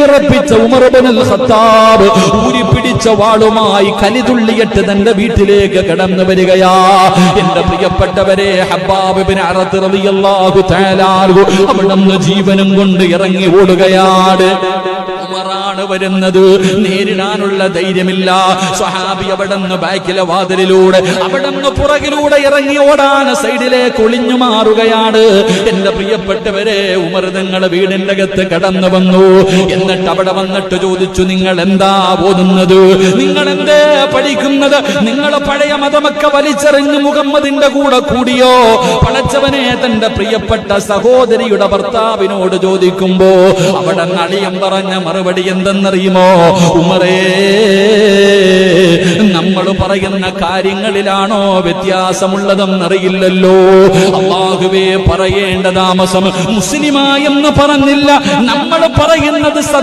വിറപ്പിച്ച ഉമർ ഇബ്നുൽ Khattab ഊരിപ്പിടിച്ച വാളുമായി കലിതുള്ളിയിട്ട് തന്റെ വീട്ടിലേക്ക് കടന്നു വരികയാ. എന്റെ പ്രിയപ്പെട്ടവരെ, ഹബ്ബാബ് ഇബ്നു അറത്ത് റളിയല്ലാഹു തആല അവിടുന്ന് ജീവനും കൊണ്ട് ഇറങ്ങി ഓടുകയാണ്. ഉമറാണ് വരുന്നത്, നേരിടാനുള്ള ധൈര്യമില്ല. സ്വഹാബി അവിടുന്ന് ബാക്കിലെ വാതിലിലൂടെ അവിടുന്ന് പുറകിലൂടെ ഇറങ്ങി ഓടാൻ സൈഡിലേക്ക് ഒളിഞ്ഞു മാറുകയാണ്. എന്റെ പ്രിയപ്പെട്ടവരെ, ഉമർ തങ്ങളുടെ വീടിന്റെ അകത്ത് കടന്നു വന്നു. എന്നിട്ട് അവിടെ വന്നിട്ട് ചോദിച്ചു, നിങ്ങൾ എന്താ ഓതുന്നത്? നിങ്ങൾ എന്തേ പഠിക്കുന്നത്? നിങ്ങൾ പഴയ മതമൊക്കെ വലിച്ചെറിഞ്ഞ് മുഹമ്മദിന്റെ കൂടെ കൂടിയോ? പടച്ചവനെ തന്റെ പ്രിയപ്പെട്ട സഹോദരിയുടെ ഭർത്താവിനോട് ചോദിക്കുമ്പോ അവിടെ അളിയൻ പറഞ്ഞ മറുപടി എന്തെന്നറിയുമോ? ഉമറേ, നമ്മൾ പറയുന്ന കാര്യങ്ങളിലാണോ വ്യത്യാസമുള്ളതെന്നറിയില്ലല്ലോ. അല്ലാഹുവേ, പറയേണ്ട താമസം മുസ്ലിമായെന്ന് പറഞ്ഞില്ല. നമ്മൾ പറയുന്നത്